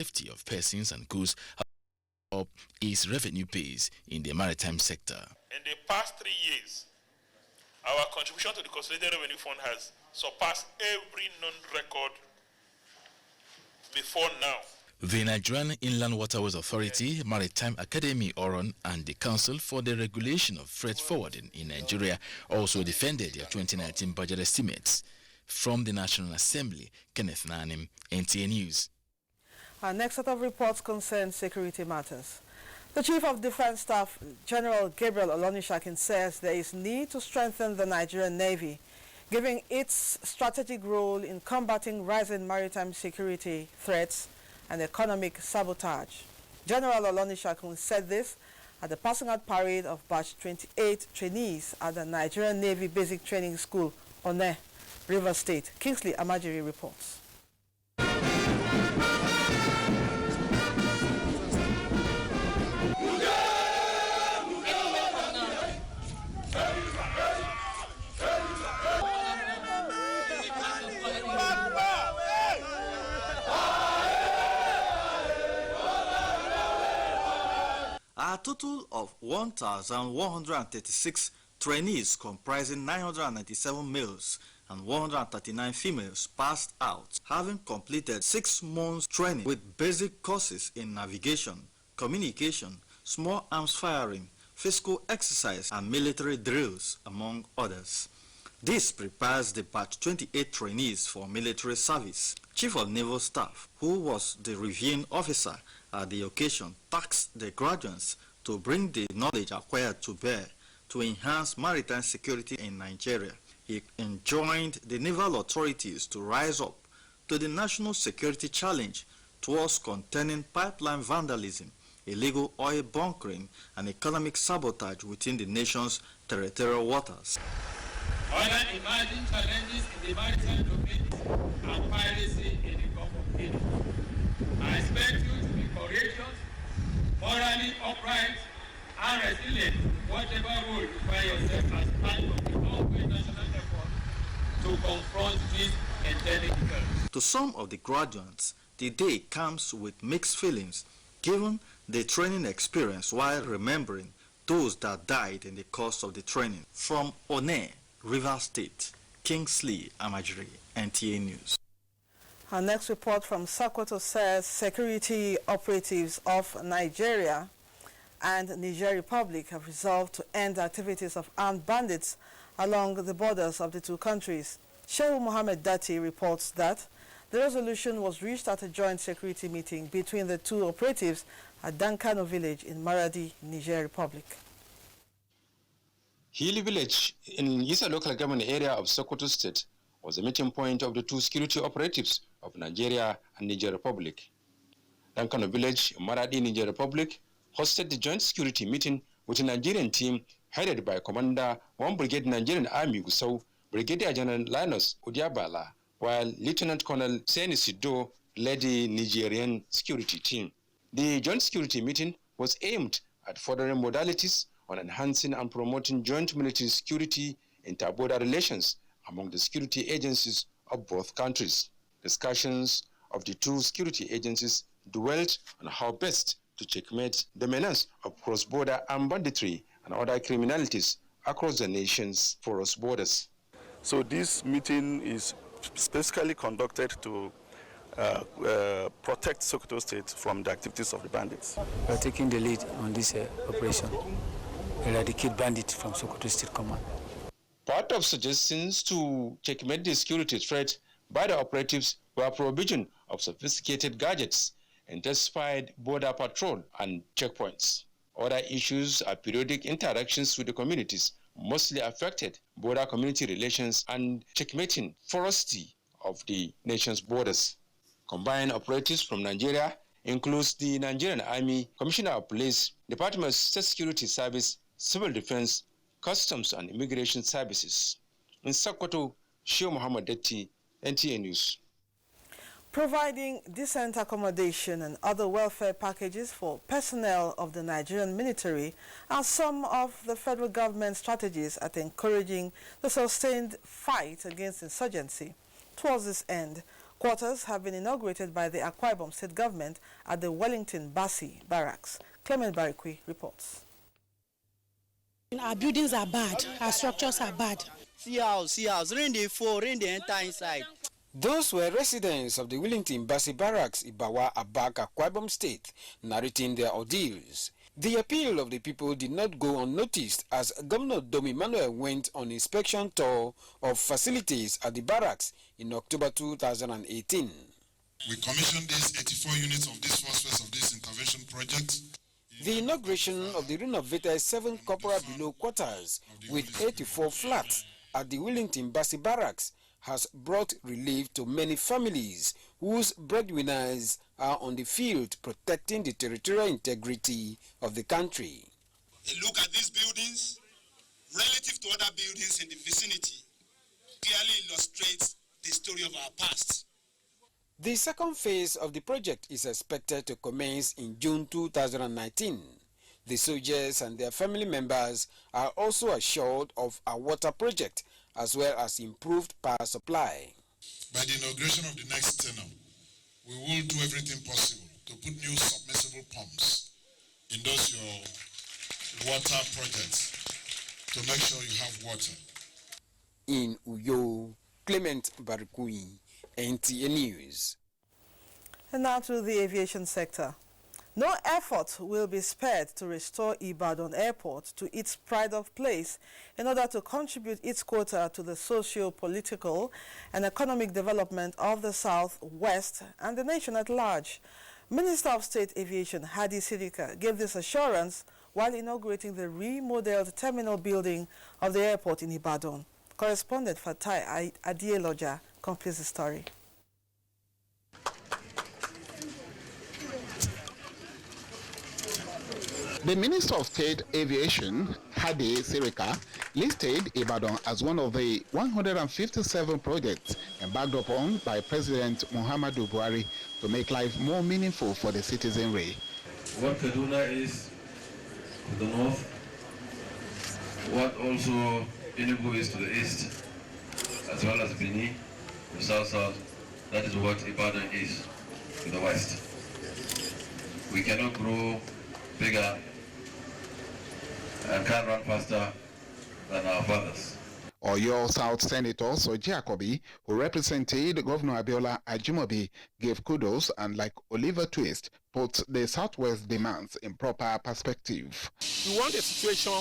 safety of persons and goods up its revenue base in the maritime sector. In the past 3 years, our contribution to the Consolidated Revenue Fund has surpassed every known record before now. The Nigerian Inland Waterways Authority, Maritime Academy Oron, and the Council for the Regulation of Freight Forwarding in Nigeria also defended their 2019 budget estimates. From the National Assembly, Kenneth Nanim, NTA News. Our next set of reports concern security matters. The Chief of Defense Staff, General Gabriel Olonishakin, says there is need to strengthen the Nigerian Navy, given its strategic role in combating rising maritime security threats and economic sabotage. General Olonishakin said this at the passing out parade of Batch 28 trainees at the Nigerian Navy Basic Training School, One, River State. Kingsley Amajiri reports. A total of 1,136 trainees comprising 997 males and 139 females passed out, having completed 6 months training with basic courses in navigation, communication, small arms firing, physical exercise and military drills, among others. This prepares the Batch 28 trainees for military service. Chief of Naval Staff, who was the reviewing officer at the occasion, tasked the graduates to bring the knowledge acquired to bear to enhance maritime security in Nigeria. He enjoined the naval authorities to rise up to the national security challenge towards containing pipeline vandalism, illegal oil bunkering, and economic sabotage within the nation's territorial waters. Other emerging challenges in the maritime domain are piracy in the Gulf of Guinea. I expect you to be courageous, morally upright, and resilient, whatever role you find yourself as part of the ongoing national effort to confront these endemic threats. To some of the graduates, the day comes with mixed feelings, given the training experience while remembering those that died in the course of the training. From One, River State, Kingsley Amajiri, NTA News. Our next report from Sokoto says security operatives of Nigeria and Niger Republic have resolved to end activities of armed bandits along the borders of the two countries. Shehu Mohammed Dati reports that the resolution was reached at a joint security meeting between the two operatives at Dankano village in Maradi, Niger Republic. Hilly village in Isa local government area of Sokoto State was a meeting point of the two security operatives of Nigeria and Niger Republic. Dankano village in Maradi, Niger Republic hosted the joint security meeting with a Nigerian team headed by Commander 1 Brigade Nigerian Army Gusau, Brigadier General Linus Udiabala, while Lieutenant Colonel Seni Sido led the Nigerian security team. The joint security meeting was aimed at furthering modalities on enhancing and promoting joint military security inter-border relations among the security agencies of both countries. Discussions of the two security agencies dwelt on how best to checkmate the menace of cross-border armed banditry and other criminalities across the nation's porous borders. So this meeting is specifically conducted to protect Sokoto State from the activities of the bandits. We are taking the lead on this operation, eradicate bandits from Sokoto State Command. Part of suggestions to checkmate the security threat by the operatives were provision of sophisticated gadgets, intensified border patrol and checkpoints. Other issues are periodic interactions with the communities mostly affected, border community relations, and checkmating ferocity of the nation's borders. Combined operatives from Nigeria includes the Nigerian Army, Commissioner of Police, Department of State Security Service, Civil Defense, Customs and Immigration Services. In Sokoto, Shehu Muhammad Detti, NTA News. Providing decent accommodation and other welfare packages for personnel of the Nigerian military are some of the federal government's strategies at encouraging the sustained fight against insurgency. Towards this end, Quarters have been inaugurated by the Akwa Ibom State Government at the Wellington Barracks. Clement Barikwi reports. Our buildings are bad, our structures are bad. See house, rain they fall, rain they enter inside. Those were residents of the Wellington Barracks, Ibawa, Abak, Akwa Ibom State, narrating their ordeals. The appeal of the people did not go unnoticed as Governor Domi Manuel went on inspection tour of facilities at the barracks in October 2018. We commissioned these 84 units of this first phase of this intervention project. The inauguration of the renovated 7 corporal below quarters with 84 flats at the Wellington Barracks has brought relief to many families whose breadwinners are on the field protecting the territorial integrity of the country. A look at these buildings relative to other buildings in the vicinity clearly illustrates the story of our past. The second phase of the project is expected to commence in June 2019. The soldiers and their family members are also assured of a water project as well as improved power supply. By the inauguration of the next tenure, we will do everything possible to put new submersible pumps in those your water projects to make sure you have water. In Uyo, Clement Barikui, NTA News. And now to the aviation sector. No effort will be spared to restore Ibadan Airport to its pride of place in order to contribute its quota to the socio-political and economic development of the South-West and the nation at large. Minister of State Aviation Hadi Sirika gave this assurance while inaugurating the remodeled terminal building of the airport in Ibadan. Correspondent Fatai Adieloja completes the story. The Minister of State Aviation, Hadi Sirika, listed Ibadan as one of the 157 projects embarked upon by President Muhammadu Buhari to make life more meaningful for the citizenry. What Kaduna is to the north, what also Enugu is to the east, as well as Benin, the south-south, that is what Ibadan is to the west. We cannot grow bigger and can't run faster than our fathers. Oyo South Senator Soji Akobi, who represented Governor Abiola Ajimobi, gave kudos and, like Oliver Twist, put the Southwest demands in proper perspective. We want a situation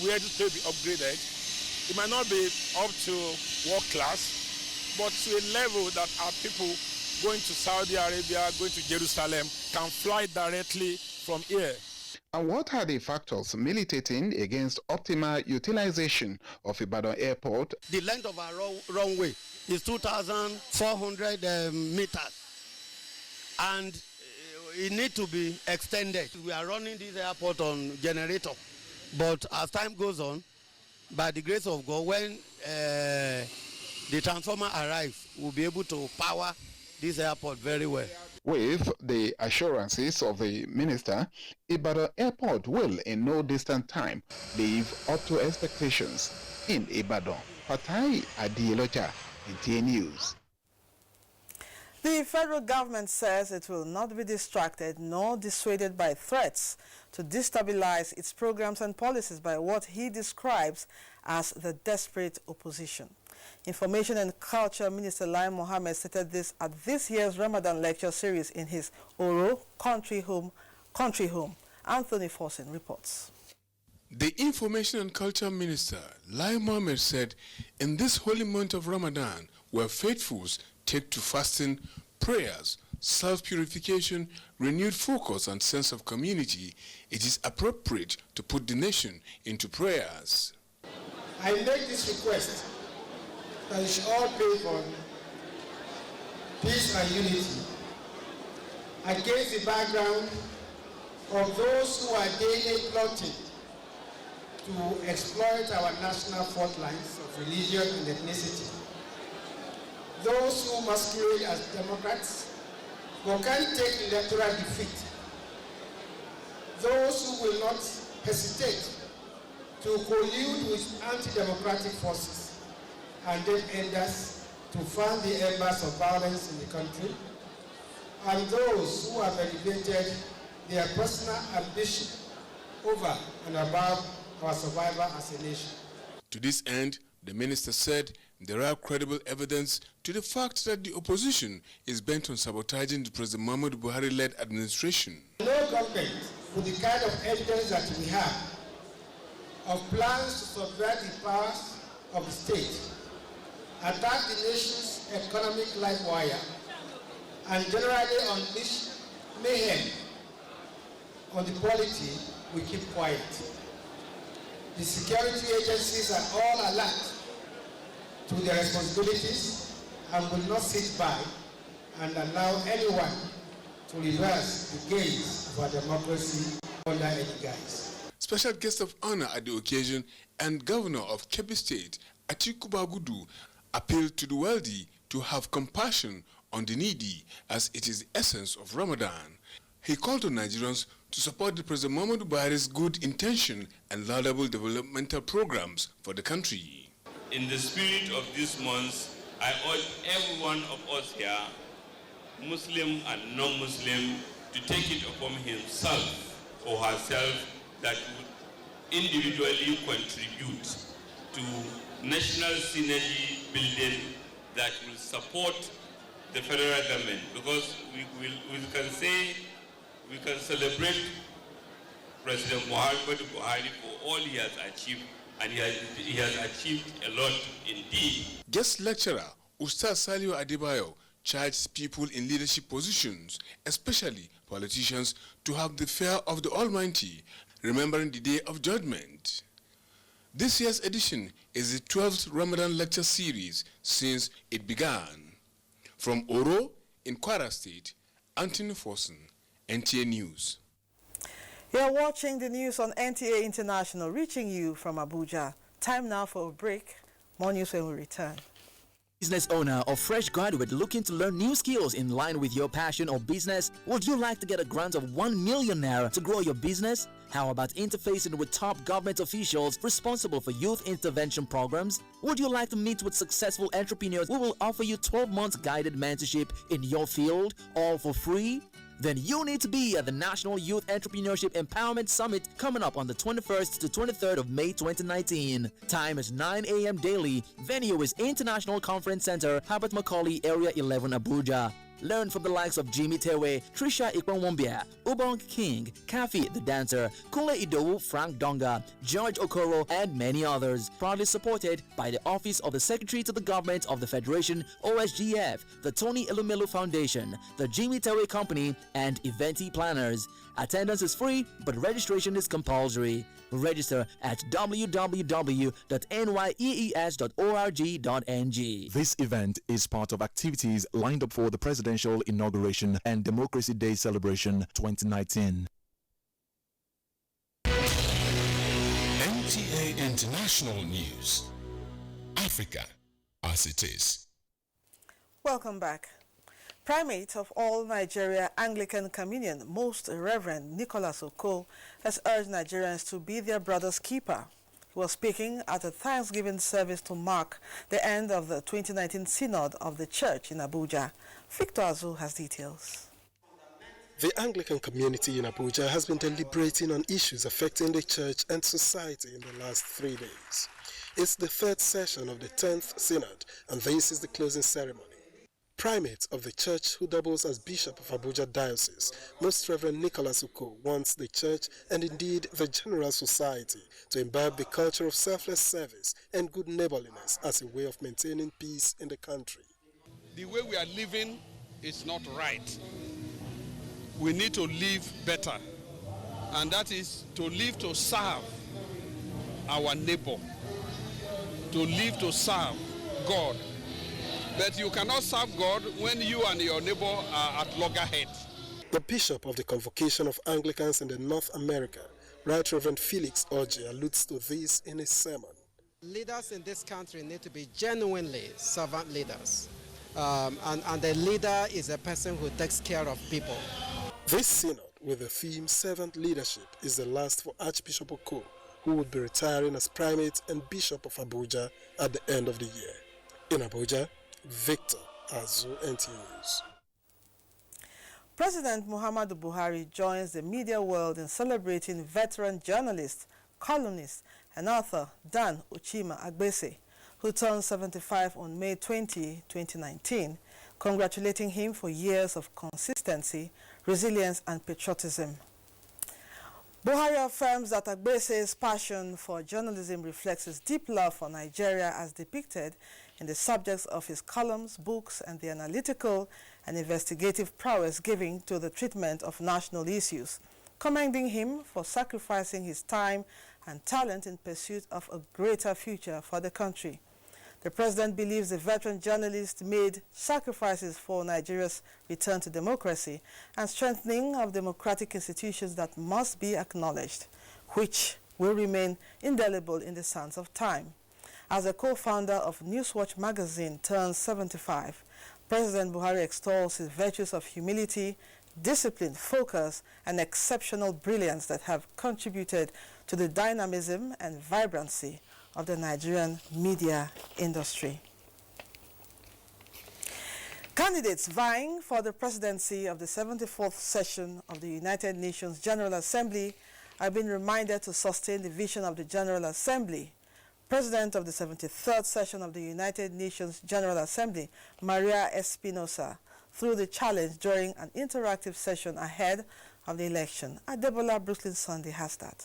where this will be upgraded. It might not be up to world class, but to a level that our people going to Saudi Arabia, going to Jerusalem, can fly directly from here. And what are the factors militating against optimal utilization of Ibadan Airport? The length of our runway is 2,400 meters, and it needs to be extended. We are running this airport on generator, but as time goes on, by the grace of God, when the transformer arrives, we'll be able to power this airport very well. With the assurances of the minister, Ibadan Airport will in no distant time live up to expectations in Ibadan. Fatai Adieloja, NTA News. The federal government says it will not be distracted nor dissuaded by threats to destabilize its programs and policies by what he describes as the desperate opposition. Information and Culture Minister Lai Mohammed stated this at this year's Ramadan lecture series in his Oro Country Home. Anthony Forsen reports. The Information and Culture Minister Lai Mohammed said, in this holy month of Ramadan, where faithfuls take to fasting, prayers, self-purification, renewed focus and sense of community, it is appropriate to put the nation into prayers. I make this request that we should all pray for peace and unity against the background of those who are daily plotting to exploit our national fault lines of religion and ethnicity. Those who masquerade as Democrats but can't take electoral defeat. Those who will not hesitate to collude with anti-democratic forces and then end us to fund the embers of violence in the country, and those who have elevated their personal ambition over and above our survival as a nation. To this end, the minister said there are credible evidence to the fact that the opposition is bent on sabotaging the President Muhammadu Buhari-led administration. No government, with the kind of evidence that we have of plans to subvert the powers of the state, attack the nation's economic life wire, and generally unleash mayhem on the polity, we keep quiet. The security agencies are all alert to their responsibilities and will not sit by and allow anyone to reverse the gains of our democracy under any guise. Special guest of honor at the occasion and Governor of Kebbi State, Atiku Bagudu, appealed to the wealthy to have compassion on the needy, as it is the essence of Ramadan. He called on Nigerians to support the President Muhammadu Buhari's good intention and laudable developmental programs for the country. In the spirit of this month, I urge every one of us here, Muslim and non-Muslim, to take it upon himself or herself that would individually contribute to national synergy building that will support the federal government, because we can celebrate President Muhammadu Buhari for all he has achieved, and he has achieved a lot indeed. Guest lecturer Ustaz Saliu Adebayo charged people in leadership positions, especially politicians, to have the fear of the Almighty, remembering the Day of Judgment. This year's edition is the 12th Ramadan lecture series since it began. From Oro in Kwara State, Anthony Forson, NTA News. You're watching the news on NTA International, reaching you from Abuja. Time now for a break. More news when we return. Business owner or fresh graduate looking to learn new skills in line with your passion or business? Would you like to get a grant of 1 million naira to grow your business? How about interfacing with top government officials responsible for youth intervention programs? Would you like to meet with successful entrepreneurs who will offer you 12 months guided mentorship in your field, all for free? Then you need to be at the National Youth Entrepreneurship Empowerment Summit coming up on the 21st to 23rd of May 2019. Time is 9 a.m. daily. Venue is International Conference Center, Herbert Macaulay, Area 11, Abuja. Learn from the likes of Jimmy Tewe, Trisha Ikwanwombia, Ubong King, Kafi the Dancer, Kule Idowu, Frank Donga, George Okoro, and many others. Proudly supported by the Office of the Secretary to the Government of the Federation, OSGF, the Tony Elumelu Foundation, the Jimmy Tewe Company, and Eventi Planners. Attendance is free, but registration is compulsory. Register at www.nyees.org.ng. This event is part of activities lined up for the Presidential Inauguration and Democracy Day Celebration 2019. NTA International News. Africa as it is. Welcome back. Primate of all Nigeria Anglican Communion, Most Reverend Nicholas Oko, has urged Nigerians to be their brother's keeper. He was speaking at a Thanksgiving service to mark the end of the 2019 Synod of the Church in Abuja. Victor Azu has details. The Anglican community in Abuja has been deliberating on issues affecting the church and society in the last 3 days. It's the third session of the 10th Synod, and this is the closing ceremony. Primate of the church, who doubles as Bishop of Abuja Diocese, Most Reverend Nicholas Uko, wants the church and indeed the general society to imbibe the culture of selfless service and good neighborliness as a way of maintaining peace in the country. The way we are living is not right. We need to live better, and that is to live to serve our neighbor, to live to serve God. But you cannot serve God when you and your neighbor are at loggerheads. The Bishop of the Convocation of Anglicans in the North America, Right Reverend Felix Oji, alludes to this in his sermon. Leaders in this country need to be genuinely servant leaders. And the leader is a person who takes care of people. This synod, with the theme Servant Leadership, is the last for Archbishop Oko, who would be retiring as Primate and Bishop of Abuja at the end of the year. In Abuja, Victor Azu, NTA News. President Muhammadu Buhari joins the media world in celebrating veteran journalist, columnist, and author Dan Uchima Agbese, who turned 75 on May 20, 2019, congratulating him for years of consistency, resilience, and patriotism. Buhari affirms that Agbese's passion for journalism reflects his deep love for Nigeria as depicted in the subjects of his columns, books, and the analytical and investigative prowess given to the treatment of national issues, commending him for sacrificing his time and talent in pursuit of a greater future for the country. The president believes the veteran journalist made sacrifices for Nigeria's return to democracy and strengthening of democratic institutions that must be acknowledged, which will remain indelible in the sands of time. As a co-founder of Newswatch magazine turns 75, President Buhari extols his virtues of humility, discipline, focus, and exceptional brilliance that have contributed to the dynamism and vibrancy of the Nigerian media industry. Candidates vying for the presidency of the 74th session of the United Nations General Assembly have been reminded to sustain the vision of the General Assembly. President of the 73rd session of the United Nations General Assembly, Maria Espinosa, threw the challenge during an interactive session ahead of the election. Adebola Brooklyn Sunday has that.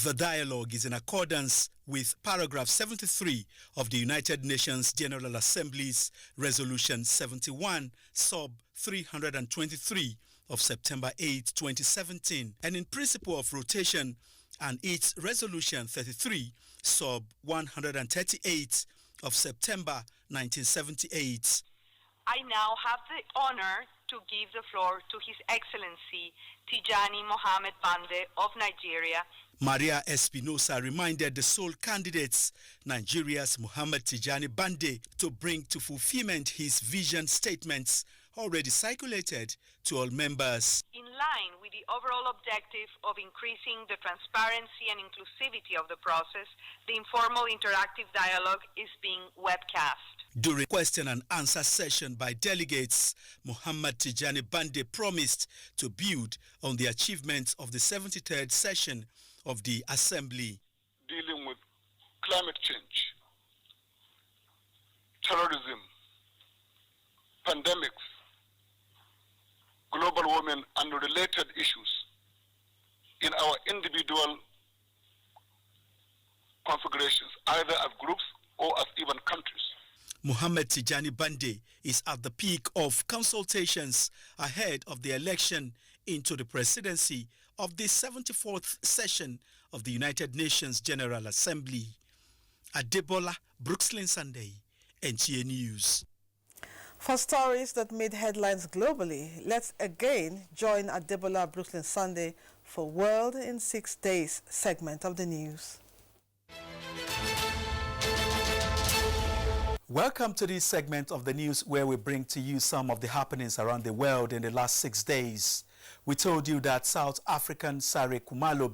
The dialogue is in accordance with paragraph 73 of the United Nations General Assembly's Resolution 71, sub 323 of September 8, 2017, and in principle of rotation and its Resolution 33, sub 138 of September 1978. I now have the honor to give the floor to His Excellency Tijani Mohamed Bande of Nigeria. Maria Espinosa reminded the sole candidates, Nigeria's Mohamed Tijani Bande, to bring to fulfillment his vision statements already circulated to all members. In line with the overall objective of increasing the transparency and inclusivity of the process, the informal interactive dialogue is being webcast. During question and answer session by delegates, Mohamed Tijani Bande promised to build on the achievements of the 73rd session of the Assembly. Dealing with climate change, terrorism, pandemics, global warming, and related issues in our individual configurations, either as groups or as even countries. Mohamed Tijani Bande is at the peak of consultations ahead of the election into the presidency of the 74th session of the United Nations General Assembly. Adebola Brooklyn Sunday, NTA News. For stories that made headlines globally, let's again join Adebola Brooklyn Sunday for World in 6 Days segment of the news. Welcome to this segment of the news where we bring to you some of the happenings around the world in the last 6 days. We told you that South African Sarah Khumalo